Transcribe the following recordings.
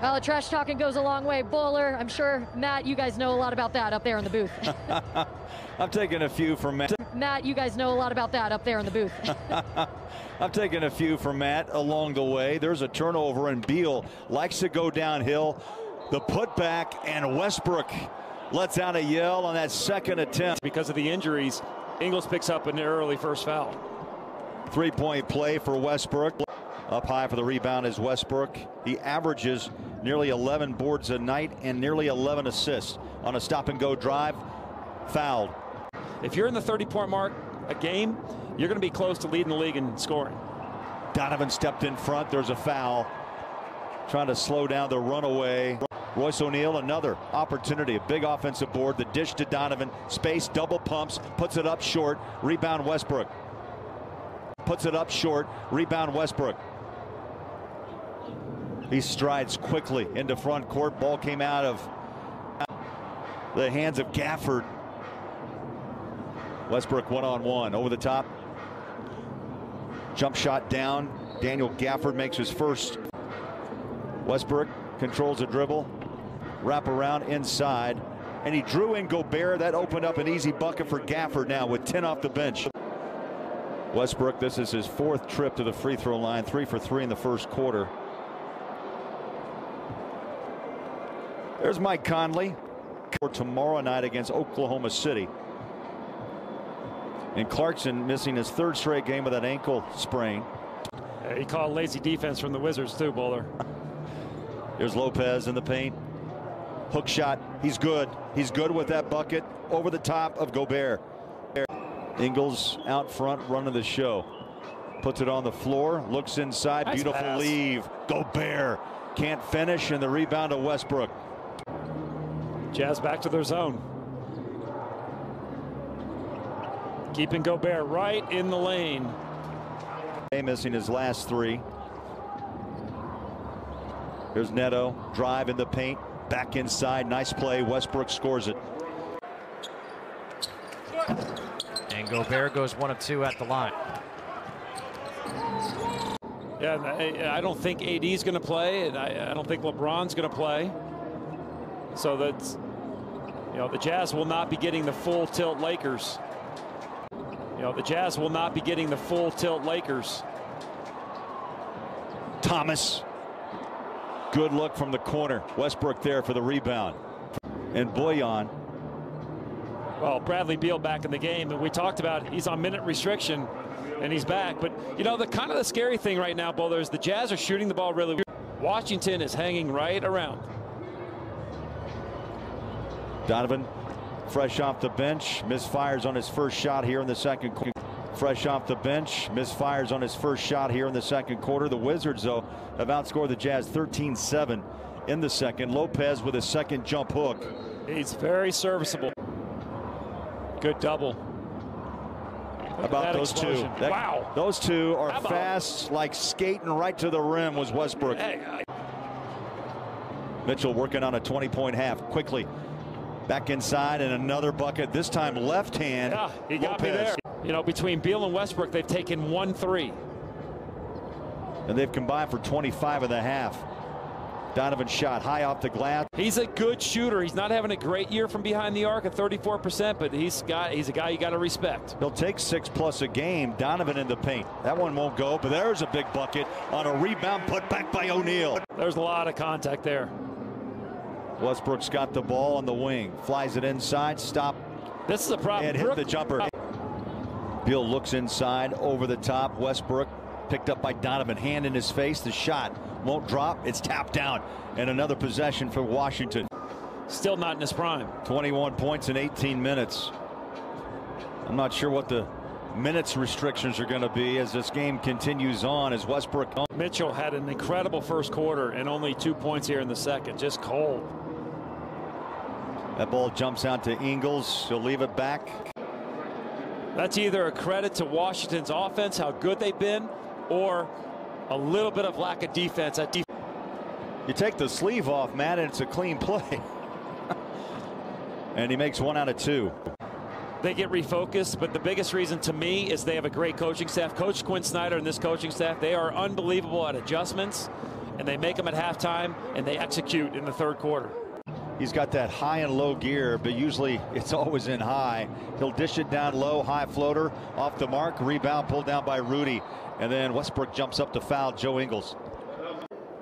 Well, trash talking goes a long way. Bowler, I'm sure, Matt, you guys know a lot about that up there in the booth. I'm taking a few from Matt. Matt, you guys know a lot about that up there in the booth. I'm taking a few from Matt along the way. There's a turnover, and Beal likes to go downhill. The putback, and Westbrook lets out a yell on that second attempt. Because of the injuries, Ingles picks up an early first foul. Three-point play for Westbrook. Up high for the rebound is Westbrook. He averages nearly 11 boards a night and nearly 11 assists on a stop-and-go drive. Fouled. If you're in the 30-point mark a game, you're going to be close to leading the league in scoring. Donovan stepped in front. There's a foul. Trying to slow down the runaway. Royce O'Neal, another opportunity. A big offensive board. The dish to Donovan. Space, double pumps. Puts it up short. Rebound Westbrook. Puts it up short. Rebound Westbrook. He strides quickly into front court. Ball came out of the hands of Gafford. Westbrook one-on-one over the top. Jump shot down. Daniel Gafford makes his first. Westbrook controls the dribble. Wrap around inside. And he drew in Gobert. That opened up an easy bucket for Gafford now with 10 off the bench. Westbrook, this is his fourth trip to the free throw line. 3 for 3 in the first quarter. There's Mike Conley for tomorrow night against Oklahoma City. And Clarkson missing his third straight game with that ankle sprain. He called lazy defense from the Wizards too, Bowler. There's Lopez in the paint. Hook shot. He's good. He's good with that bucket over the top of Gobert. Ingles out front running the show. Puts it on the floor. Looks inside. Nice beautiful pass. leave. Gobert can't finish, and the rebound to Westbrook. Jazz back to their zone. Keeping Gobert right in the lane. Missing his last 3. There's Neto. Drive in the paint. Back inside. Nice play. Westbrook scores it. And Gobert goes 1 of 2 at the line. Yeah, I don't think AD's going to play, and I don't think LeBron's going to play. So that's, the Jazz will not be getting the full tilt Lakers. The Jazz will not be getting the full tilt Lakers. Thomas. Good look from the corner. Westbrook there for the rebound. And Boyan. Well, Bradley Beal back in the game, and we talked about he's on minute restriction, and he's back. But, the scary thing right now, Bowler, is the Jazz are shooting the ball really well. Washington is hanging right around. Donovan, fresh off the bench, misfires on his first shot here in the second quarter. Fresh off the bench, misfires on his first shot here in the second quarter. The Wizards, though, have outscored the Jazz 13-7 in the second. Lopez with a second jump hook. He's very serviceable. Good double. How about those explosion. two? Wow. Those two are fast, like skating right to the rim was Westbrook. Mitchell working on a 20-point half quickly. Back inside and another bucket, this time left hand. Yeah, he got me there. Between Beal and Westbrook, they've taken 1 3. And they've combined for 25 and a half. Donovan shot high off the glass. He's a good shooter. He's not having a great year from behind the arc at 34%, but he's a guy you got to respect. He'll take 6+ a game. Donovan in the paint. That one won't go, but there's a big bucket on a rebound put back by O'Neal. There's a lot of contact there. Westbrook's got the ball on the wing. Flies it inside. Stop. This is a problem. And hit the jumper. Beal looks inside over the top. Westbrook picked up by Donovan. Hand in his face. The shot won't drop. It's tapped down. And another possession for Washington. Still not in his prime. 21 points in 18 minutes. I'm not sure what the minutes restrictions are going to be as this game continues on as Westbrook. Mitchell had an incredible first quarter and only 2 points here in the second. Just cold. That ball jumps out to Ingles. He'll leave it back. That's either a credit to Washington's offense, how good they've been, or a little bit of lack of defense. You take the sleeve off, Matt, and it's a clean play. And he makes 1 out of 2. They get refocused, but the biggest reason to me is they have a great coaching staff. Coach Quinn Snyder and this coaching staff, they are unbelievable at adjustments and they make them at halftime, and they execute in the third quarter. He's got that high and low gear, but usually it's always in high. He'll dish it down low, high floater, off the mark, rebound pulled down by Rudy. And then Westbrook jumps up to foul Joe Ingles.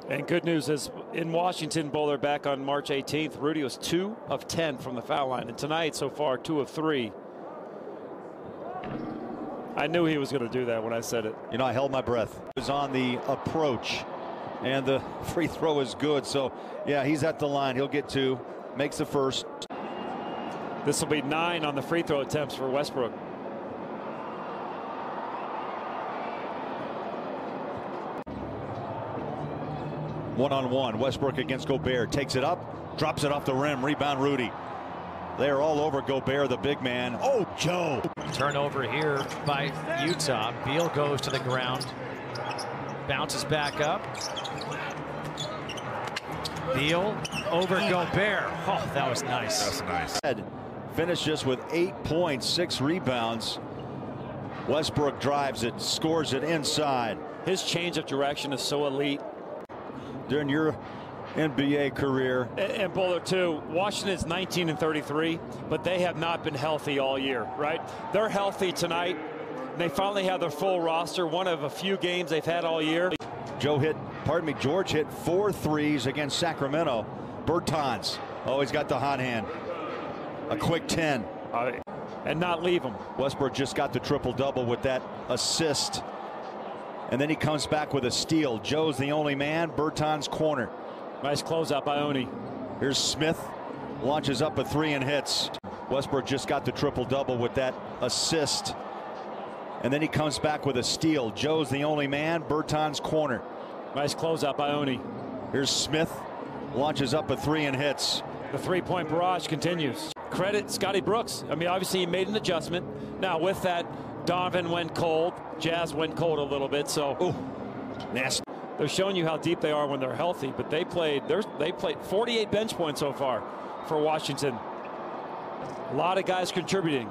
And good news is in Washington, Bowler back on March 18th, Rudy was 2 of 10 from the foul line. And tonight, so far, 2 of 3. I knew he was going to do that when I said it. You know, I held my breath. He was on the approach, and the free throw is good. So, yeah, he's at the line. He'll get 2, makes the first. This will be 9 on the free throw attempts for Westbrook. One-on-one, Westbrook against Gobert, takes it up, drops it off the rim, rebound Rudy. They are all over Gobert, the big man. Oh, Joe. Turnover here by Utah. Beal goes to the ground, bounces back up. Beal over Gobert. Oh, that was nice. That's nice. Finishes with 8 points, 6 rebounds. Westbrook drives it, scores it inside. His change of direction is so elite. During your NBA career. And Bowler, too, Washington's 19 and 33, but they have not been healthy all year, right? They're healthy tonight. They finally have their full roster, one of a few games they've had all year. George hit 4 threes against Sacramento. Bertans, oh, he's got the hot hand. A quick 10. And not leave him. Westbrook just got the triple-double with that assist. And then he comes back with a steal. Joe's the only man. Bertans corner. Nice closeout by Oni. Here's Smith. Launches up a 3 and hits. Westbrook just got the triple-double with that assist. And then he comes back with a steal. Joe's the only man. Bertans corner. Nice closeout by Oni. Here's Smith. Launches up a 3 and hits. The three-point barrage continues. Credit Scotty Brooks. I mean, obviously he made an adjustment. Now with that, Donovan went cold. Jazz went cold a little bit. So nasty. They're showing you how deep they are when they're healthy. But they played 48 bench points so far for Washington. A lot of guys contributing.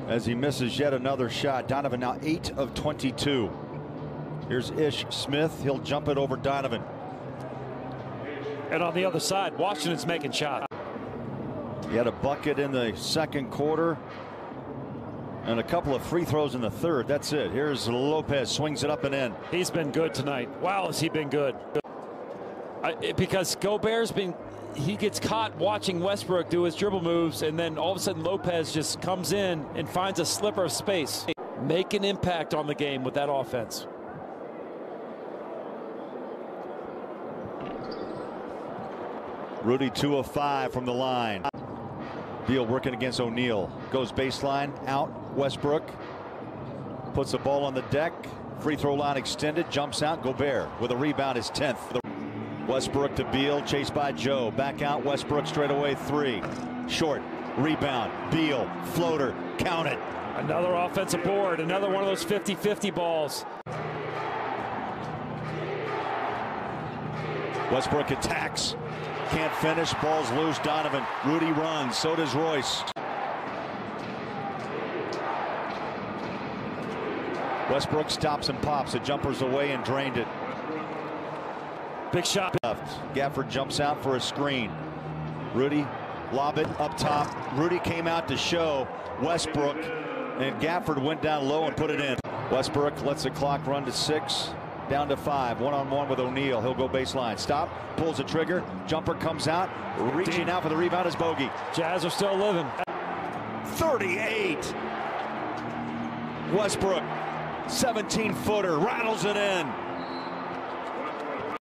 As he misses yet another shot. Donovan now 8 of 22. Here's Ish Smith. He'll jump it over Donovan. And on the other side, Washington's making shots. He had a bucket in the second quarter and a couple of free throws in the third. That's it. Here's Lopez, swings it up and in. He's been good tonight. Wow, has he been good. Because Gobert's he gets caught watching Westbrook do his dribble moves, and then all of a sudden Lopez just comes in and finds a sliver of space. Make an impact on the game with that offense. Rudy 2 of 5 from the line. Beal working against O'Neal. Goes baseline, out. Westbrook puts the ball on the deck. Free throw line extended, jumps out. Gobert with a rebound, his 10th. Westbrook to Beal, chased by Joe. Back out, Westbrook straight away 3. Short, rebound, Beal, floater, count it. Another offensive board, another one of those 50-50 balls. Westbrook attacks. Can't finish. Ball's loose. Donovan. Rudy runs. So does Royce. Westbrook stops and pops. The jumper's away and drained it. Big shot. Left. Gafford jumps out for a screen. Rudy lob it up top. Rudy came out to show Westbrook, and Gafford went down low and put it in. Westbrook lets the clock run to 6. Down to 5. One-on-one with O'Neal. He'll go baseline. Stop. Pulls the trigger. Jumper comes out. Reaching out for the rebound is Bogey. Jazz are still living. 38. Westbrook. 17-footer. Rattles it in.